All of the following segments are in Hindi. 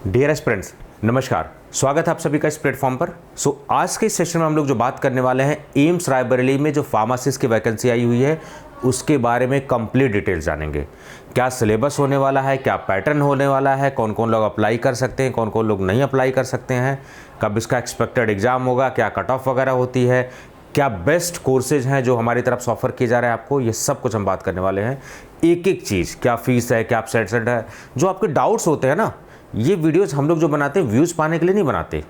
डियर एस्पिरेंट्स, नमस्कार। स्वागत है आप सभी का इस प्लेटफॉर्म पर। आज के इस सेशन में हम लोग जो बात करने वाले हैं, एम्स रायबरेली में जो फार्मासिस्ट की वैकेंसी आई हुई है उसके बारे में कंप्लीट डिटेल्स जानेंगे। क्या सिलेबस होने वाला है, क्या पैटर्न होने वाला है, कौन कौन लोग अप्लाई कर सकते हैं, कौन कौन लोग नहीं अप्लाई कर सकते हैं, कब इसका एक्सपेक्टेड एग्जाम होगा, क्या कट ऑफ वगैरह होती है, क्या बेस्ट कोर्सेज हैं जो हमारी तरफ से ऑफर किए जा रहे हैं आपको, ये सब कुछ हम बात करने वाले हैं। एक एक चीज़, क्या फीस है, क्या एब्सेंट है, जो आपके डाउट्स होते हैं ना, ये वीडियोस हम लोग जो बनाते हैं व्यूज़ पाने के लिए नहीं बनाते,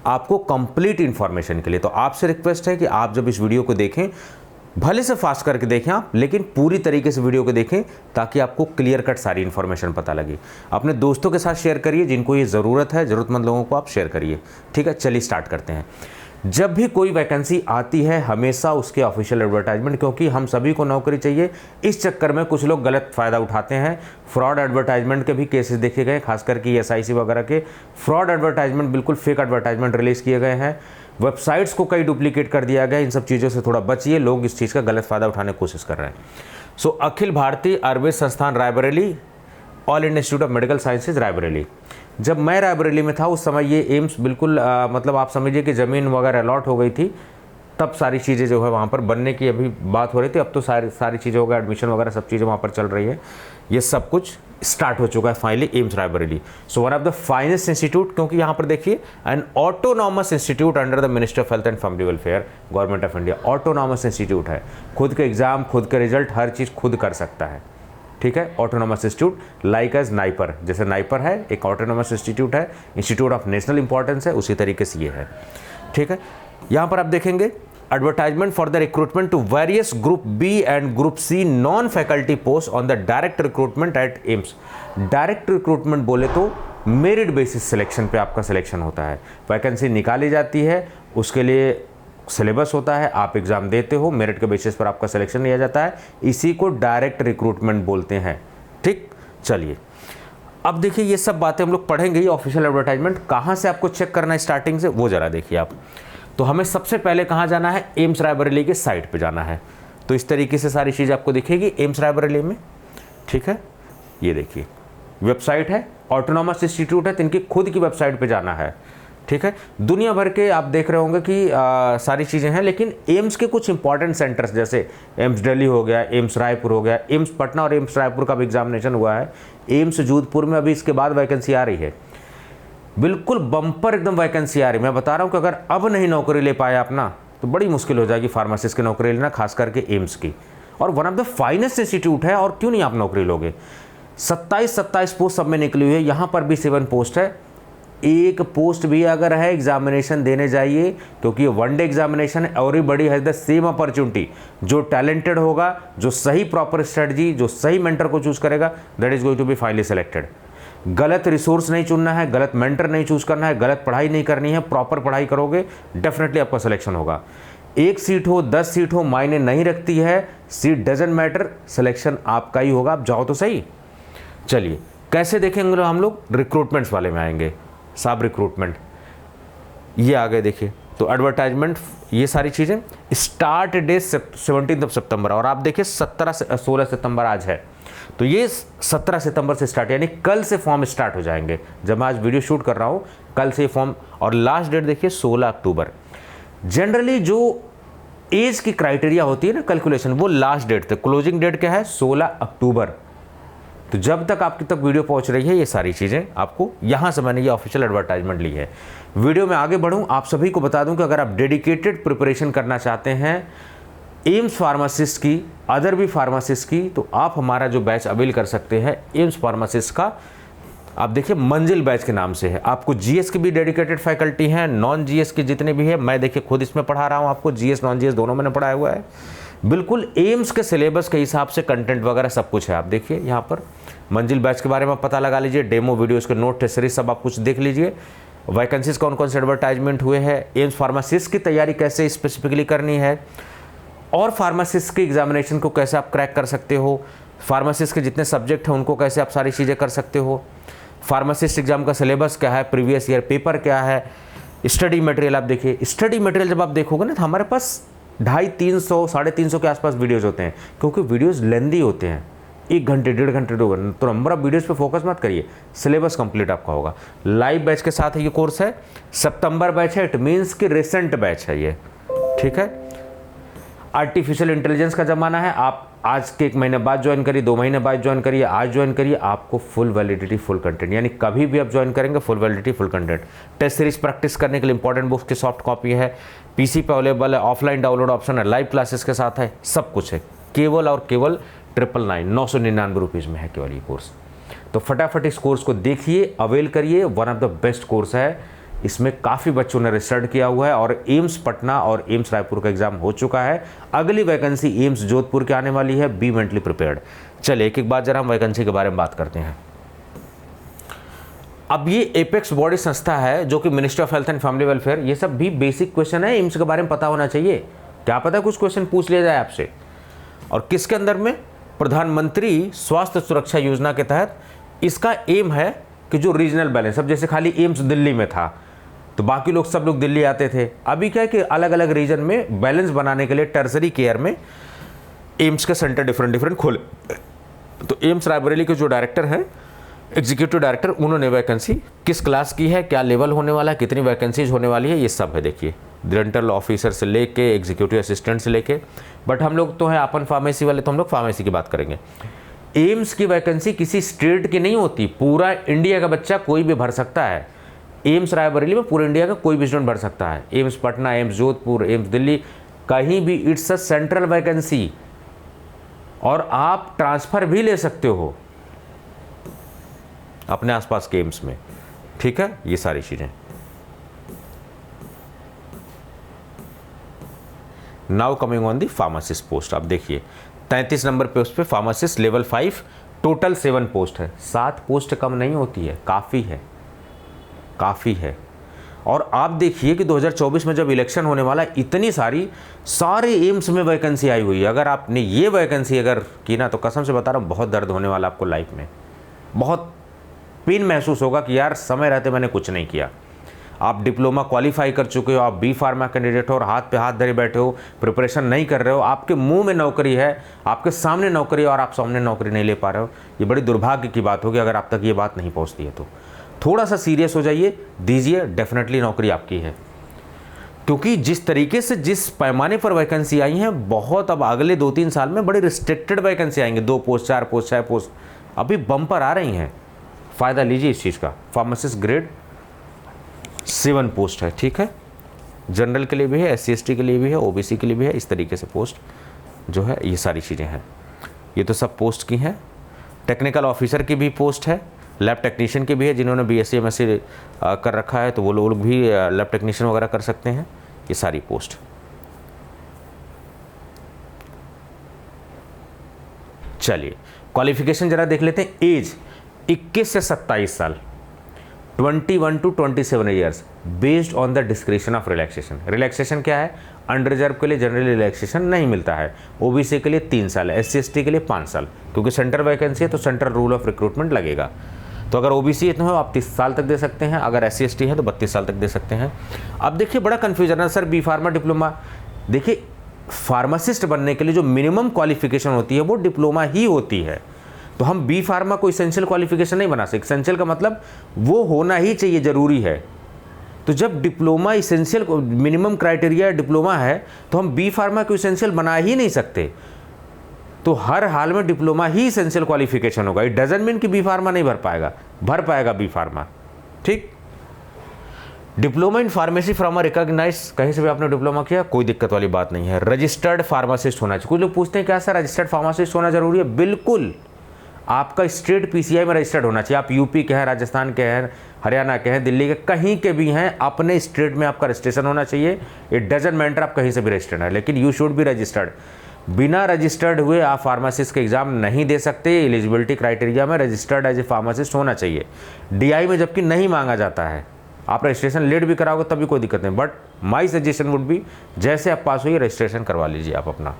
आपको कंप्लीट इन्फॉर्मेशन के लिए। तो आपसे रिक्वेस्ट है कि आप जब इस वीडियो को देखें, भले से फास्ट करके देखें आप, लेकिन पूरी तरीके से वीडियो को देखें ताकि आपको क्लियर कट सारी इन्फॉर्मेशन पता लगे। अपने दोस्तों के साथ शेयर करिए, जिनको ये ज़रूरत है, ज़रूरतमंद लोगों को आप शेयर करिए। ठीक है, चलिए स्टार्ट करते हैं। जब भी कोई वैकेंसी आती है हमेशा उसके ऑफिशियल एडवर्टाइजमेंट, क्योंकि हम सभी को नौकरी चाहिए, इस चक्कर में कुछ लोग गलत फ़ायदा उठाते हैं। फ्रॉड एडवर्टाइजमेंट के भी केसेस देखे गए, खासकर कि एसआईसी वगैरह के फ्रॉड एडवर्टाइजमेंट, बिल्कुल फेक एडवर्टाइजमेंट रिलीज़ किए गए हैं। वेबसाइट्स को कई डुप्लीकेट कर दिया गया। इन सब चीज़ों से थोड़ा बचिए, लोग इस चीज़ का गलत फ़ायदा उठाने की कोशिश कर रहे हैं। अखिल भारतीय आयुर्वेद संस्थान Raebareli, all India institute of medical sciences Raebareli. जब मैं रायबरेली में था उस समय ये एम्स बिल्कुल मतलब आप समझिए कि ज़मीन वगैरह अलॉट हो गई थी, तब सारी चीज़ें जो है वहाँ पर बनने की अभी बात हो रही थी। अब तो सारी चीज़ें हो गई, एडमिशन वगैरह सब चीज़ें वहाँ पर चल रही है। ये सब कुछ स्टार्ट हो चुका है finally AIIMS Raebareli. One of the finest institute, क्योंकि यहाँ पर देखिए N autonomous institute under the minister of health and family welfare, government of India. Autonomous institute है, खुद के एग्जाम, खुद के रिजल्ट, हर चीज़ खुद कर सकता है। ठीक है, autonomous institute like as NIPER, जैसे नाइपर है एक ऑटोनॉमस इंस्टीट्यूट है, इंस्टीट्यूट ऑफ नेशनल इंपॉर्टेंस है, उसी तरीके से ये है। ठीक है, यहाँ पर आप देखेंगे advertisement for the recruitment to various group B and group C non faculty post on the direct recruitment at AIIMS. Direct recruitment बोले तो मेरिट बेसिस सिलेक्शन पे आपका सिलेक्शन होता है। वैकेंसी निकाली जाती है, उसके लिए सिलेबस होता है, आप एग्ज़ाम देते हो, मेरिट के बेसिस पर आपका सिलेक्शन लिया जाता है। इसी को डायरेक्ट रिक्रूटमेंट बोलते हैं। ठीक, चलिए अब देखिए ये सब बातें हम लोग पढ़ेंगे। ये ऑफिशियल एडवर्टाइजमेंट कहाँ से आपको चेक करना है स्टार्टिंग से, वो ज़रा देखिए आप। तो हमें सबसे पहले कहाँ जाना है, एम्स रायबरेली के साइट पे जाना है। तो इस तरीके से सारी चीज़ आपको दिखेगी एम्स रायबरेली में। ठीक है, ये देखिए वेबसाइट है, ऑटोनॉमस इंस्टीट्यूट है, तो इनकी खुद की वेबसाइट पे जाना है। ठीक है, दुनिया भर के आप देख रहे होंगे कि सारी चीज़ें हैं, लेकिन एम्स के कुछ इंपॉर्टेंट सेंटर्स जैसे एम्स दिल्ली हो गया, एम्स रायपुर हो गया, एम्स पटना और एम्स रायपुर का भी एग्जामिनेशन हुआ है। एम्स जोधपुर में अभी इसके बाद वैकेंसी आ रही है, बिल्कुल बम्पर एकदम वैकेंसी आ रही है। मैं बता रहा हूँ कि अगर अब नहीं नौकरी ले पाए आप ना, तो बड़ी मुश्किल हो जाएगी फार्मासिस्ट की नौकरी लेना, खास करके एम्स की। और one of the finest institute है, और क्यों नहीं आप नौकरी लोगे। 27 पोस्ट सब में निकली हुई है, यहाँ पर भी 7 पोस्ट है। एक पोस्ट भी अगर है एग्जामिनेशन देने जाइए, क्योंकि ये वनडे एग्जामिनेशन है। Everybody has the same opportunity. जो टैलेंटेड होगा, जो सही प्रॉपर स्ट्रेटजी, जो सही मेंटर को चूज करेगा, that is going to be finally selected. गलत रिसोर्स नहीं चुनना है, गलत मेंटर नहीं चूज करना है, गलत पढ़ाई नहीं करनी है, प्रॉपर पढ़ाई करोगे डेफिनेटली आपका सिलेक्शन होगा। 1 सीट हो 10 सीट हो मायने नहीं रखती है, सीट डजंट मैटर, सिलेक्शन आपका ही होगा। आप जाओ तो सही। चलिए कैसे देखेंगे हम लोग, रिक्रूटमेंट्स वाले में आएंगे। साब रिक्रूटमेंट ये आ गए, देखिए। तो एडवर्टाइजमेंट, ये सारी चीज़ें। स्टार्ट डेट 17 सितंबर, और आप देखिए 16 सितंबर आज है, तो ये 17 सितंबर से स्टार्ट, यानी कल से फॉर्म स्टार्ट हो जाएंगे। जब मैं आज वीडियो शूट कर रहा हूँ, कल से फॉर्म, और लास्ट डेट देखिए 16 अक्टूबर। जनरली जो एज की क्राइटेरिया होती है ना कैलकुलेशन, वो लास्ट डेट तक, क्लोजिंग डेट क्या है 16 अक्टूबर। तो जब तक आपकी तक वीडियो पहुंच रही है, ये सारी चीज़ें आपको यहाँ से मैंने ये ऑफिशियल एडवर्टाइजमेंट ली है। वीडियो में आगे बढ़ूँ, आप सभी को बता दूं कि अगर आप डेडिकेटेड प्रिपरेशन करना चाहते हैं एम्स फार्मासिस्ट की, अदर भी फार्मासिस्ट की, तो आप हमारा जो बैच अवेल कर सकते हैं एम्स फार्मासिस्ट का। आप देखिए मंजिल बैच के नाम से है। आपको जीएस की भी डेडिकेटेड फैकल्टी हैं, नॉन जीएस के जितने भी है, मैं देखिए खुद इसमें पढ़ा रहा हूँ आपको, जीएस नॉन जीएस दोनों मैंने पढ़ाया हुआ है। बिल्कुल एम्स के सिलेबस के हिसाब से कंटेंट वगैरह सब कुछ है। आप देखिए यहाँ पर मंजिल बैच के बारे में पता लगा लीजिए, डेमो वीडियोस के नोट टेस्ट सीरीज सब आप कुछ देख लीजिए। वैकेंसीज कौन कौन से एडवर्टाइजमेंट हुए हैं, एम्स फार्मासिस्ट की तैयारी कैसे स्पेसिफिकली करनी है, और फार्मासिस्ट की एग्जामिनेशन को कैसे आप क्रैक कर सकते हो, फार्मासिस्ट के जितने सब्जेक्ट हैं उनको कैसे आप सारी चीज़ें कर सकते हो, फार्मासिस्ट एग्जाम का सिलेबस क्या है, प्रीवियस ईयर पेपर क्या है, स्टडी मटेरियल। आप देखिए स्टडी मटेरियल जब आप देखोगे ना, तो हमारे पास 250, 300, 350 के आसपास वीडियोज़ होते हैं, क्योंकि वीडियोज़ लेंदी होते हैं। 1 घंटे 1.5 घंटे 2 घंटे, तो नंबर ऑफ वीडियोस पे फोकस मत करिए, सिलेबस कंप्लीट आपका होगा। लाइव बैच के साथ ये कोर्स है, सितंबर बैच है, इट मीन्स कि रिसेंट बैच है ये, ठीक है। आर्टिफिशियल इंटेलिजेंस का ज़माना है, आप आज के 1 महीने बाद ज्वाइन करिए, 2 महीने बाद ज्वाइन करिए, आज ज्वाइन करिए, आपको फुल वैलिडिटी फुल कंटेंट, यानी कभी भी आप ज्वाइन करेंगे full validity full content. Test series practice करने के लिए इंपॉर्टेंट बुक्स की सॉफ्ट कॉपी है, पीसी पे अवेलेबल है, ऑफलाइन डाउनलोड ऑप्शन है, लाइव क्लासेस के साथ है, सब कुछ है, केवल और केवल 999 रुपीज़ में है केवल ये कोर्स। तो फटाफट इस कोर्स को देखिए, अवेल करिए, one of the best course है। इसमें काफ़ी बच्चों ने रजिस्टर्ड किया हुआ है और एम्स पटना और एम्स रायपुर का एग्जाम हो चुका है। अगली वैकेंसी एम्स जोधपुर की आने वाली है, बी मेंटली प्रिपेयर्ड। चलिए एक एक बार जरा हम वैकेंसी के बारे में बात करते हैं। अब ये एपेक्स बॉडी संस्था है जो कि ministry of health and family welfare, ये सब भी बेसिक क्वेश्चन है, एम्स के बारे में पता होना चाहिए। क्या पता कुछ क्वेश्चन पूछ लिया जाए आपसे। और किसके अंदर में? प्रधानमंत्री स्वास्थ्य सुरक्षा योजना के तहत इसका एम है कि जो रीजनल बैलेंस, अब जैसे खाली एम्स दिल्ली में था तो बाकी लोग सब लोग दिल्ली आते थे, अभी क्या है कि अलग अलग रीजन में बैलेंस बनाने के लिए टर्सरी केयर में एम्स के सेंटर डिफरेंट खोले। तो एम्स रायबरेली के जो डायरेक्टर हैं, एग्जीक्यूटिव डायरेक्टर, उन्होंने वैकेंसी किस क्लास की है, क्या लेवल होने वाला है, कितनी वैकेंसीज होने वाली है, ये सब है। देखिए डेंटल ऑफिसर से लेके एग्जीक्यूटिव असिस्टेंट से लेके, बट हम लोग तो हैं अपन फार्मेसी वाले, तो हम लोग फार्मेसी की बात करेंगे। एम्स की वैकेंसी किसी स्टेट की नहीं होती, पूरा इंडिया का बच्चा कोई भी भर सकता है। एम्स रायबरेली में पूरे इंडिया का कोई भी स्टूडेंट भर सकता है। AIIMS Patna, AIIMS Jodhpur, AIIMS Delhi, कहीं भी इट्स अ सेंट्रल वैकेंसी, और आप ट्रांसफ़र भी ले सकते हो अपने आसपास के एम्स में, ठीक है। ये सारी चीज़ें। Now coming on the pharmacist post, आप देखिए 33 नंबर पे उस पर फार्मासिस्ट लेवल 5, टोटल 7 पोस्ट है। 7 पोस्ट कम नहीं होती है, काफ़ी है। और आप देखिए कि 2024 में जब इलेक्शन होने वाला, इतनी सारे एम्स में वैकेंसी आई हुई है। अगर आपने ये वैकेंसी अगर की ना, तो कसम से बता रहा हूँ बहुत दर्द होने वाला आपको लाइफ में, बहुत पेन महसूस होगा कि यार समय रहते मैंने कुछ नहीं किया। आप डिप्लोमा क्वालिफाई कर चुके हो, आप बी फार्मा कैंडिडेट हो और हाथ पे हाथ धरे बैठे हो, प्रिपरेशन नहीं कर रहे हो, आपके मुंह में नौकरी है, आपके सामने नौकरी है और आप सामने नौकरी नहीं ले पा रहे हो। ये बड़ी दुर्भाग्य की बात होगी अगर आप तक ये बात नहीं पहुंचती है। तो थोड़ा सा सीरियस हो जाइए, दीजिए, डेफिनेटली नौकरी आपकी है। क्योंकि जिस तरीके से जिस पैमाने पर वैकेंसी आई हैं, बहुत अब अगले 2-3 साल में बड़ी रिस्ट्रिक्टेड वैकेंसी आएंगे, 2 पोस्ट, 4 पोस्ट, 6 पोस्ट, अभी बम्पर आ रही हैं। फ़ायदा लीजिए इस चीज़ का। फार्मासिस्ट ग्रेड 7 पोस्ट है, ठीक है। जनरल के लिए भी है, SC/ST के लिए भी है, OBC के लिए भी है। इस तरीके से पोस्ट जो है, ये सारी चीज़ें हैं। ये तो सब पोस्ट की हैं। टेक्निकल ऑफिसर की भी पोस्ट है, लैब टेक्नीशियन की भी है। जिन्होंने BSc MSc कर रखा है तो वो लोग भी लैब टेक्नीशियन वगैरह कर सकते हैं। ये सारी पोस्ट। चलिए क्वालिफिकेशन जरा देख लेते हैं। एज 21 से 27 साल, 21 to 27 years, based on the description of relaxation. Relaxation क्या है? अनरिजर्व के लिए जनरल रिलैक्सेशन नहीं मिलता है, OBC के लिए 3 साल है, SC/ST के लिए 5 साल, क्योंकि सेंट्रल वैकेंसी है तो सेंट्रल रूल ऑफ रिक्रूटमेंट लगेगा। तो अगर OBC इतना हो आप 30 साल तक दे सकते हैं, अगर SC/ST है तो 32 साल तक दे सकते हैं। अब देखिए बड़ा कन्फ्यूजन है सर, बी फार्मा डिप्लोमा। देखिए फार्मासिस्ट बनने के लिए जो मिनिमम क्वालिफिकेशन होती है वो डिप्लोमा ही होती है। तो हम बी फार्मा को इसेंशियल क्वालिफिकेशन नहीं बना सकते। इसेंशियल का मतलब वो होना ही चाहिए, ज़रूरी है। तो जब diploma essential minimum criteria diploma है तो हम बी फार्मा को इसेंशियल बना ही नहीं सकते। तो हर हाल में डिप्लोमा ही इसेंशियल क्वालिफिकेशन होगा। इट डजंट मीन कि बी फार्मा नहीं भर पाएगा बी फार्मा, ठीक। Diploma in pharmacy from a recognise, कहीं से भी आपने डिप्लोमा किया कोई दिक्कत वाली बात नहीं है। रजिस्टर्ड फार्मासिस्ट होना चाहिए। कुछ लोग पूछते हैं क्या सर रजिस्टर्ड फार्मासिस्ट होना जरूरी है? बिल्कुल, आपका स्टेट PCI में रजिस्टर्ड होना चाहिए। आप यूपी के हैं, राजस्थान के हैं, हरियाणा के हैं, दिल्ली के, कहीं के भी हैं, अपने स्टेट में आपका रजिस्ट्रेशन होना चाहिए। इट डजंट मैटर आप कहीं से भी रजिस्टर्ड है, लेकिन यू शुड बी रजिस्टर्ड। बिना रजिस्टर्ड हुए आप फार्मासिस्ट के एग्जाम नहीं दे सकते। एलिजिबिलिटी क्राइटेरिया में रजिस्टर्ड एज ए फार्मासिस्ट होना चाहिए। DI में जबकि नहीं मांगा जाता है। आप रजिस्ट्रेशन लेट भी कराओगे तब भी कोई दिक्कत नहीं, but my suggestion would be जैसे आप पास हुई रजिस्ट्रेशन करवा लीजिए आप अपना।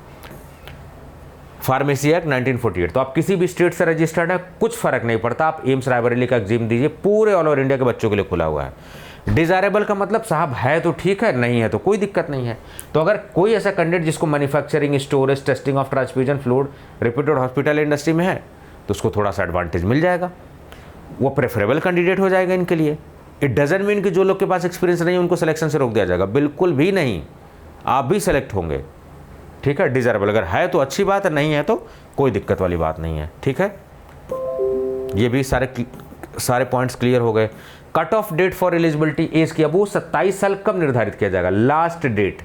फार्मेसी एक्ट 1948, तो आप किसी भी स्टेट से रजिस्टर्ड है, कुछ फर्क नहीं पड़ता। आप एम्स रायबरेली का एग्जाम दीजिए, पूरे ऑल ओवर इंडिया के बच्चों के लिए खुला हुआ है। डिजायरेबल का मतलब साहब है तो ठीक है, नहीं है तो कोई दिक्कत नहीं है। तो अगर कोई ऐसा कैंडिडेट जिसको manufacturing, storage, testing of transfusion fluid, reputed hospital industry में है, तो उसको थोड़ा सा एडवांटेज मिल जाएगा, वो प्रेफरेबल कैंडिडेट हो जाएगा इनके लिए। इट डजंट मीन कि जो लोग के पास एक्सपीरियंस नहीं है उनको सिलेक्शन से रोक दिया जाएगा, बिल्कुल भी नहीं, आप भी सेलेक्ट होंगे। ठीक है, डिजर्वेबल अगर है तो अच्छी बात है, नहीं है तो कोई दिक्कत वाली बात नहीं है। ठीक है, ये भी सारे पॉइंट्स क्लियर हो गए। Cut off date for eligibility age की, अब वो 27 साल कब निर्धारित किया जाएगा? लास्ट डेट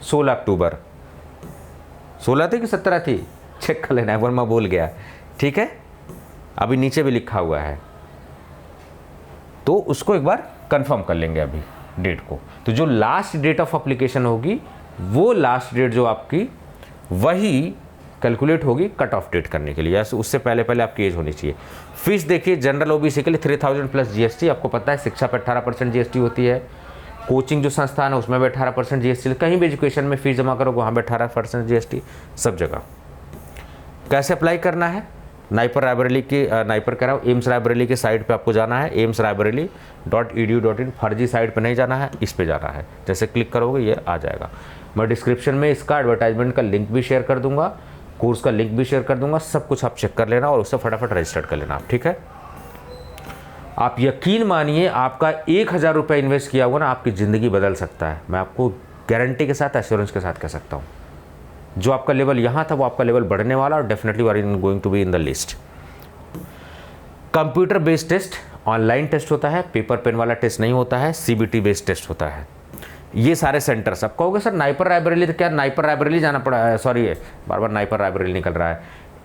16 अक्टूबर। 16 थी कि 17 थी, चेक कर लेना, एक बार मैं बोल गया। ठीक है, अभी नीचे भी लिखा हुआ है, तो उसको एक बार कंफर्म कर लेंगे अभी डेट को। तो जो लास्ट डेट ऑफ एप्लीकेशन होगी, वो लास्ट डेट जो आपकी, वही कैलकुलेट होगी कट ऑफ डेट करने के लिए, उससे पहले पहले आपकी एज होनी चाहिए। फीस देखिए, जनरल ओबीसी के लिए 3000 प्लस जीएसटी, आपको पता है शिक्षा पर 18% जीएसटी होती है। कोचिंग जो संस्थान है उसमें भी 18% जीएसटी, कहीं भी एजुकेशन में फीस जमा करोगे वहाँ भी 18% जीएसटी, सब जगह। कैसे अप्लाई करना है? नाइपर रायबरेली की, नाइपर कह रहा हूँ, एम्स रायबरेली के साइट पे आपको जाना है, amsraebareli.edu.in। फर्जी साइट पे नहीं जाना है, इस पे जाना है। जैसे क्लिक करोगे ये आ जाएगा। मैं डिस्क्रिप्शन में इसका एडवर्टाइजमेंट का लिंक भी शेयर कर दूंगा, कोर्स का लिंक भी शेयर कर दूंगा, सब कुछ आप चेक कर लेना और उससे फटाफट रजिस्टर कर लेना आप। ठीक है, आप यकीन मानिए, आपका 1000 रुपये इन्वेस्ट किया होगा ना, आपकी ज़िंदगी बदल सकता है। मैं आपको गारंटी के साथ, एश्योरेंस के साथ कह सकता हूँ। जो आपका लेवल यहाँ था वो आपका लेवल बढ़ने वाला, और definitely you are going to be in the list. Computer based test, online test होता है, पेपर पेन वाला टेस्ट नहीं होता है, सीबीटी बेस्ड टेस्ट होता है। ये सारे सेंटर्स, आप कहोगे सर नाइपर रायबरेली, तो क्या नाइपर रायबरेली जाना पड़ा है? सॉरी, बार बार नाइपर रायबरेली निकल रहा है,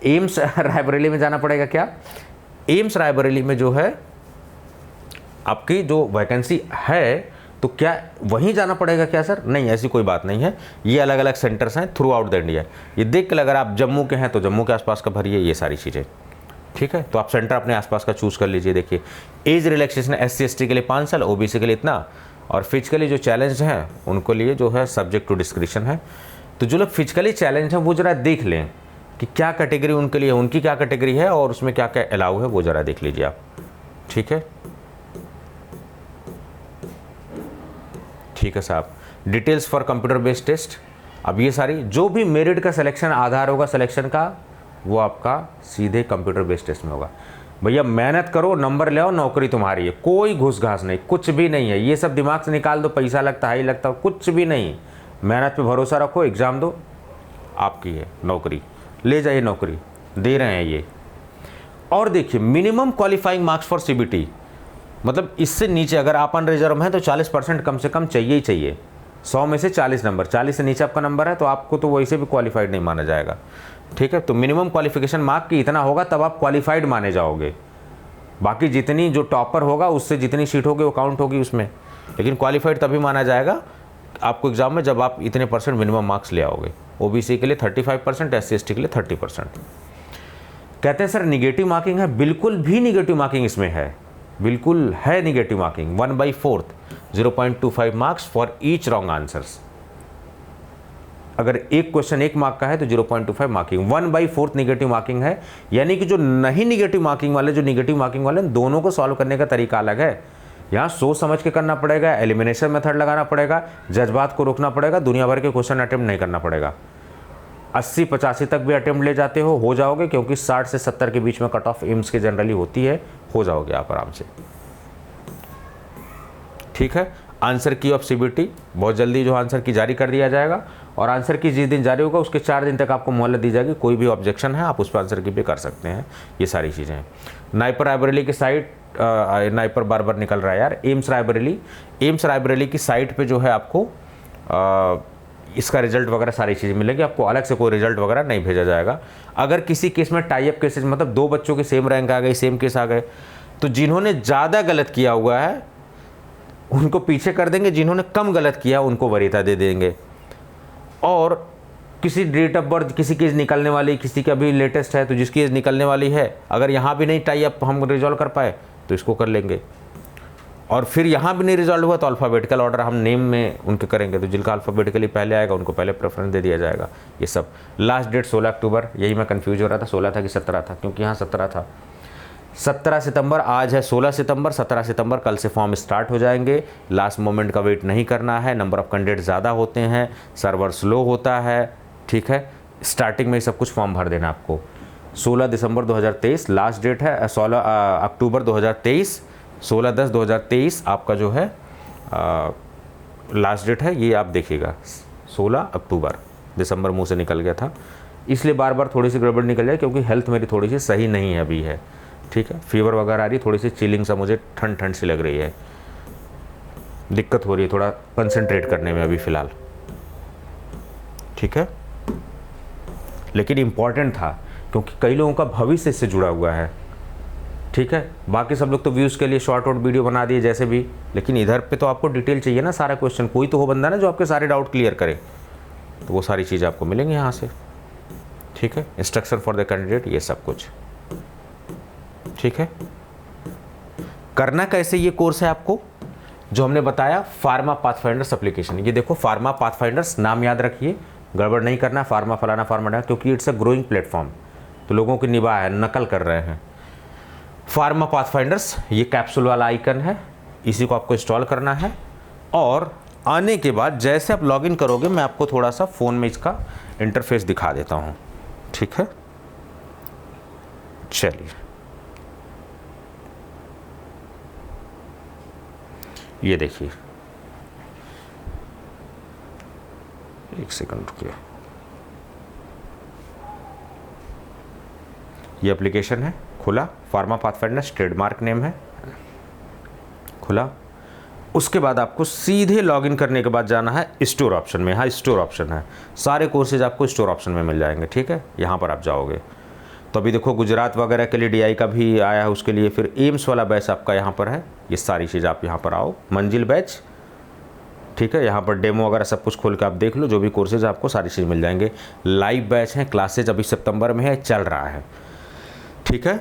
एम्स रायबरेली में जाना पड़ेगा क्या? एम्स रायबरेली में जो है आपकी जो वैकेंसी है, तो क्या वहीं जाना पड़ेगा क्या सर? नहीं, ऐसी कोई बात नहीं है। ये अलग अलग सेंटर्स हैं थ्रू आउट द इंडिया। ये देख के अगर आप जम्मू के हैं तो जम्मू के आसपास का भरिए, ये सारी चीज़ें। ठीक है, तो आप सेंटर अपने आसपास का चूज़ कर लीजिए। देखिए, एज रिलैक्सेशन SC ST के लिए 5 साल, OBC के लिए इतना, और फिजिकली जो चैलेंज हैं उनको लिए जो है सब्जेक्ट टू डिस्क्रिप्शन है। तो जो लोग फिजिकली चैलेंज हैं वो ज़रा देख लें कि क्या कैटेगरी उनके लिए, उनकी क्या कैटेगरी है और उसमें क्या क्या अलाउ है, वो ज़रा देख लीजिए आप। ठीक है, ठीक है साहब। Details for computer based test, अब ये सारी जो भी मेरिट का सिलेक्शन आधार होगा सिलेक्शन का, वो आपका सीधे कंप्यूटर बेस्ड टेस्ट में होगा। भैया मेहनत करो, नंबर ले आओ, नौकरी तुम्हारी है, कोई घूस घास नहीं, कुछ भी नहीं है। ये सब दिमाग से निकाल दो, पैसा लगता है ही लगता है, कुछ भी नहीं। मेहनत पे भरोसा रखो, एग्ज़ाम दो, आपकी है नौकरी, ले जाइए नौकरी, दे रहे हैं ये। और देखिए, minimum qualifying marks for CBT, मतलब इससे नीचे अगर आप अन रिजर्व हैं तो 40% कम से कम चाहिए ही चाहिए। 100 में से 40 नंबर, 40 से नीचे आपका नंबर है तो आपको तो वैसे भी क्वालिफाइड नहीं माना जाएगा। ठीक है, तो मिनिमम क्वालिफिकेशन मार्क की इतना होगा तब आप क्वालिफाइड माने जाओगे। बाकी जितनी जो टॉपर होगा उससे जितनी सीट होगी वो काउंट होगी उसमें, लेकिन क्वालिफाइड तभी माना जाएगा आपको एग्जाम में जब आप इतने % मिनिमम मार्क्स ले आओगे। OBC के लिए 35%, SC ST के लिए 30%। कहते हैं सर निगेटिव मार्किंग है, बिल्कुल भी निगेटिव मार्किंग इसमें है, बिल्कुल है negative marking. 1/4 0.25 marks for each wrong answers. अगर एक क्वेश्चन 1 मार्क का है तो 0.25 मार्किंग, 1/4 निगेटिव मार्किंग है। यानी कि जो नहीं निगेटिव मार्किंग वाले, जो निगेटिव मार्किंग वाले, दोनों को सॉल्व करने का तरीका अलग है। यहाँ सोच समझ के करना पड़ेगा, एलिमिनेशन मेथड लगाना पड़ेगा, जज्बात को रोकना पड़ेगा, दुनिया भर के क्वेश्चन अटेम्प्ट नहीं करना पड़ेगा। 80-85 तक भी अटेम्प्ट ले जाते हो जाओगे, क्योंकि 60 से 70 के बीच में कट ऑफ एम्स की जनरली होती है, हो जाओगे आप आराम से। ठीक है, आंसर की ऑफ CBT बहुत जल्दी जो आंसर की जारी कर दिया जाएगा, और आंसर की जिस दिन जारी होगा उसके 4 दिन तक आपको मोहलत दी जाएगी। कोई भी ऑब्जेक्शन है आप उस पर आंसर की भी कर सकते हैं। ये सारी चीज़ें हैं। नाइपर रायबरेली की साइट, नाइपर बार बार निकल रहा है यार, एम्स रायबरेली की साइट पे जो है आपको इसका रिजल्ट वगैरह सारी चीज़ें मिलेगी। आपको अलग से कोई रिजल्ट वगैरह नहीं भेजा जाएगा। अगर किसी केस में टाई अप केसेस, मतलब 2 बच्चों की सेम रैंक आ गई, सेम केस आ गए, तो जिन्होंने ज़्यादा गलत किया हुआ है उनको पीछे कर देंगे, जिन्होंने कम गलत किया उनको वरीयता दे देंगे। और किसी डेट ऑफ बर्थ, किसी की एज निकलने वाली, किसी की अभी लेटेस्ट है तो जिसकी एज निकलने वाली है, अगर यहाँ भी नहीं टाई अप हम रिजॉल्व कर पाए तो इसको कर लेंगे। और फिर यहाँ भी नहीं रिजॉल्व हुआ तो अल्फ़ाबेटिकल ऑर्डर हम नेम में उनके करेंगे, तो जिनका अल्फ़ाबेटिकली पहले आएगा उनको पहले प्रेफरेंस दे दिया जाएगा। ये सब। लास्ट डेट 16 अक्टूबर, यही मैं कंफ्यूज हो रहा था 16 था कि 17 था, क्योंकि यहाँ 17 था। 17 सितंबर आज है, 16 सितंबर, 17 सितंबर कल से फॉर्म स्टार्ट हो जाएंगे। लास्ट मोमेंट का वेट नहीं करना है। नंबर ऑफ़ कैंडिडेट ज़्यादा होते हैं, सर्वर स्लो होता है। ठीक है, स्टार्टिंग में ही सब कुछ फॉर्म भर देना आपको। 16 दिसंबर 2023 लास्ट डेट है, 16 अक्टूबर 2023, 16/10/2023 आपका जो है लास्ट डेट है। ये आप देखिएगा 16 अक्टूबर, दिसंबर मुंह से निकल गया था, इसलिए बार बार थोड़ी सी गड़बड़ निकल जाए क्योंकि हेल्थ मेरी थोड़ी सी सही नहीं है अभी है, ठीक है। फीवर वगैरह आ रही है, थोड़ी सी चिलिंग सा मुझे ठंड ठंड सी लग रही है, दिक्कत हो रही है थोड़ा कंसंट्रेट करने में अभी फ़िलहाल, ठीक है। लेकिन इम्पॉर्टेंट था क्योंकि कई लोगों का भविष्य इससे जुड़ा हुआ है, ठीक है। बाकी सब लोग तो व्यूज़ के लिए शॉर्ट आउट वीडियो बना दिए जैसे भी, लेकिन इधर पे तो आपको डिटेल चाहिए ना, सारा क्वेश्चन, कोई तो हो बंदा ना जो आपके सारे डाउट क्लियर करे, तो वो सारी चीज़ें आपको मिलेंगी यहाँ से, ठीक है। इंस्ट्रक्शन फॉर द कैंडिडेट, ये सब कुछ, ठीक है। करना कैसे ये कोर्स है आपको, जो हमने बताया फार्मा पाथफाइंडर्स एप्लीकेशन। ये देखो फार्मा पाथफाइंडर्स, नाम याद रखिए, गड़बड़ नहीं करना, फार्मा फलाना फार्मा डा, क्योंकि इट्स अ ग्रोइंग प्लेटफॉर्म, तो लोगों की निभा है, नकल कर रहे हैं। फार्मा पाथफाइंडर्स, ये कैप्सूल वाला आइकन है, इसी को आपको इंस्टॉल करना है। और आने के बाद जैसे आप लॉगिन करोगे, मैं आपको थोड़ा सा फ़ोन में इसका इंटरफेस दिखा देता हूँ, ठीक है। चलिए, ये देखिए, एक सेकंड रुकिए, ये एप्लीकेशन है, खुला, फार्मा पाथफाइंडर्स ट्रेडमार्क नेम है, खुला। उसके बाद आपको सीधे लॉगिन करने के बाद जाना है स्टोर ऑप्शन में। हाँ, स्टोर ऑप्शन है, सारे कोर्सेज आपको स्टोर ऑप्शन में मिल जाएंगे, ठीक है। यहाँ पर आप जाओगे तो अभी देखो गुजरात वगैरह के लिए DI का भी आया है, उसके लिए फिर एम्स वाला बैच आपका यहाँ पर है। ये सारी चीज़ आप यहाँ पर आओ, मंजिल बैच, ठीक है। यहाँ पर डेमो वगैरह सब कुछ खोल के आप देख लो, जो भी कोर्सेज आपको सारी चीज़ मिल जाएंगे। लाइव बैच हैं, क्लासेज अभी सितंबर में है, चल रहा है, ठीक है।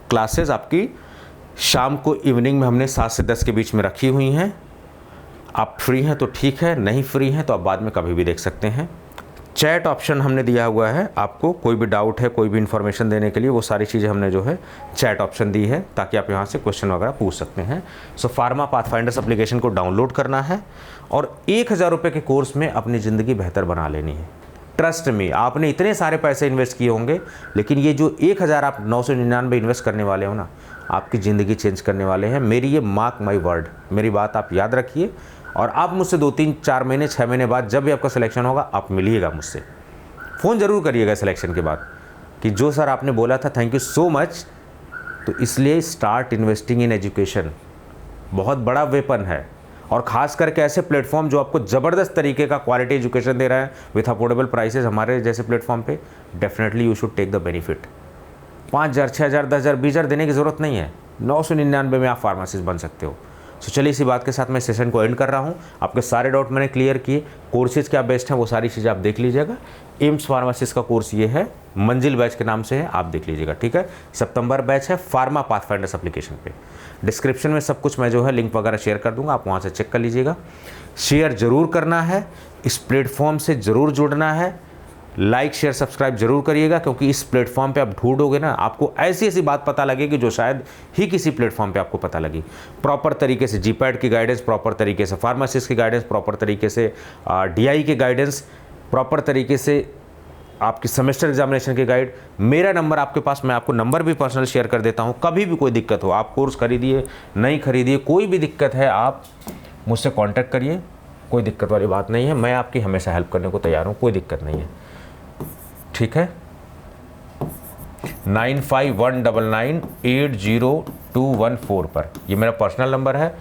क्लासेज आपकी शाम को इवनिंग में हमने 7 से 10 के बीच में रखी हुई हैं। आप फ्री हैं तो ठीक है, नहीं फ्री हैं तो आप बाद में कभी भी देख सकते हैं। चैट ऑप्शन हमने दिया हुआ है आपको, कोई भी डाउट है, कोई भी इन्फॉर्मेशन देने के लिए, वो सारी चीज़ें हमने जो है चैट ऑप्शन दी है, ताकि आप यहाँ से क्वेश्चन वगैरह पूछ सकते हैं। सो फार्मा पाथफाइंडर्स एप्लीकेशन को डाउनलोड करना है और 1000 रुपये के कोर्स में अपनी ज़िंदगी बेहतर बना लेनी है। ट्रस्ट में, आपने इतने सारे पैसे इन्वेस्ट किए होंगे, लेकिन ये जो 1000 आप 999 इन्वेस्ट करने वाले हो ना, आपकी ज़िंदगी चेंज करने वाले हैं। मेरी ये मार्क माई वर्ड, मेरी बात आप याद रखिए। और आप मुझसे 2, 3, 4 महीने, 6 महीने बाद जब भी आपका सिलेक्शन होगा, आप मिलिएगा मुझसे, फ़ोन ज़रूर करिएगा सिलेक्शन के बाद कि जो सर आपने बोला था, थैंक यू सो मच। तो इसलिए स्टार्ट इन्वेस्टिंग इन एजुकेशन, बहुत बड़ा वेपन है, और ख़ास करके ऐसे प्लेटफॉर्म जो आपको ज़बरदस्त तरीके का क्वालिटी एजुकेशन दे रहा है विथ अफोर्डेबल प्राइसेस, हमारे जैसे प्लेटफॉर्म पे definitely you should take the benefit. 5000, 6000, 10000, 20000 देने की ज़रूरत नहीं है, 999 में आप फार्मासिस्ट बन सकते हो। तो चलिए, इसी बात के साथ मैं सेशन को एंड कर रहा हूँ। आपके सारे डाउट मैंने क्लियर किए, कोर्सेज क्या बेस्ट हैं वो सारी चीज़ें आप देख लीजिएगा। एम्स फार्मासिस्ट का कोर्स ये है, मंजिल बैच के नाम से है, आप देख लीजिएगा, ठीक है। सितंबर बैच है फार्मा पाथफाइंडर्स एप्लीकेशन पे। डिस्क्रिप्शन में सब कुछ मैं जो है लिंक वगैरह शेयर कर दूंगा, आप वहाँ से चेक कर लीजिएगा। शेयर ज़रूर करना है, इस प्लेटफॉर्म से ज़रूर जुड़ना है, लाइक शेयर सब्सक्राइब जरूर करिएगा, क्योंकि इस प्लेटफॉर्म पे आप ढूंढोगे ना, आपको ऐसी ऐसी बात पता लगेगी जो शायद ही किसी प्लेटफॉर्म पे आपको पता लगी। प्रॉपर तरीके से GPAT की गाइडेंस, प्रॉपर तरीके से फार्मासिस्ट की गाइडेंस, प्रॉपर तरीके से DI की गाइडेंस, प्रॉपर तरीके से आपकी सेमेस्टर एग्जामिनेशन की गाइड। मेरा नंबर आपके पास, मैं आपको नंबर भी पर्सनल शेयर कर देता हूँ। कभी भी कोई दिक्कत हो, आप कोर्स खरीदिए, नहीं खरीदिए, कोई भी दिक्कत है, आप मुझसे कॉन्टैक्ट करिए, कोई दिक्कत वाली बात नहीं है। मैं आपकी हमेशा हेल्प करने को तैयार हूँ, कोई दिक्कत नहीं है, ठीक है। 9519980214 पर ये मेरा पर्सनल नंबर है।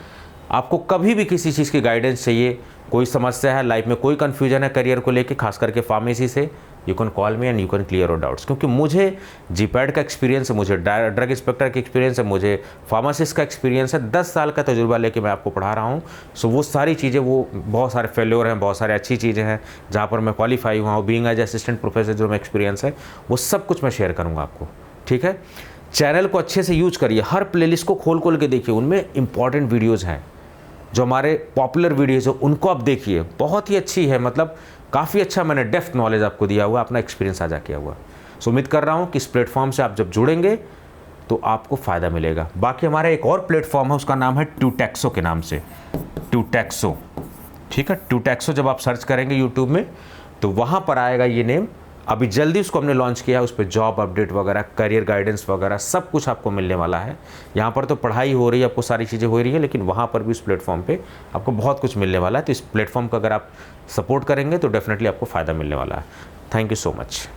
आपको कभी भी किसी चीज़ की गाइडेंस चाहिए, कोई समस्या है लाइफ में, कोई कन्फ्यूजन है करियर को लेके, खास करके फार्मेसी से, you can call me and you can clear your doubts. क्योंकि मुझे GPAT का एक्सपीरियंस है, मुझे ड्रग इंस्पेक्टर का एक्सपीरियंस है, मुझे फार्मासिस्ट का एक्सपीरियंस है, 10 साल का तजुर्बा लेके मैं आपको पढ़ा रहा हूँ। सो वो सारी चीज़ें, वो बहुत सारे फेल्योर हैं, बहुत सारी अच्छी चीज़ें हैं जहाँ पर मैं क्वालिफाई हुआ हूँ, बीइंग एज असिस्टेंट प्रोफेसर जो मैं एक्सपीरियंस है, वो सब कुछ मैं शेयर करूँगा आपको, ठीक है। चैनल को अच्छे से यूज करिए, हर प्लेलिस्ट को खोल खोल के देखिए, उनमें इंपॉर्टेंट वीडियोज़ हैं, जो हमारे पॉपुलर वीडियोज़ हैं उनको आप देखिए, बहुत ही अच्छी है, मतलब काफ़ी अच्छा मैंने डेप्थ नॉलेज आपको दिया हुआ, अपना एक्सपीरियंस साझा किया हुआ। सो उम्मीद कर रहा हूँ कि इस प्लेटफॉर्म से आप जब जुड़ेंगे तो आपको फ़ायदा मिलेगा। बाकी हमारा एक और प्लेटफॉर्म है, उसका नाम है ट्यूटेक्सो के नाम से, ट्यूटेक्सो, ठीक है। ट्यूटेक्सो जब आप सर्च करेंगे यूट्यूब में तो वहाँ पर आएगा ये नेम, अभी जल्दी उसको हमने लॉन्च किया है, उस पर जॉब अपडेट वगैरह, करियर गाइडेंस वगैरह सब कुछ आपको मिलने वाला है। यहाँ पर तो पढ़ाई हो रही है, आपको सारी चीज़ें हो रही है, लेकिन वहाँ पर भी उस प्लेटफॉर्म पे आपको बहुत कुछ मिलने वाला है। तो इस प्लेटफॉर्म का अगर आप सपोर्ट करेंगे तो डेफिनेटली आपको फ़ायदा मिलने वाला है। Thank you so much.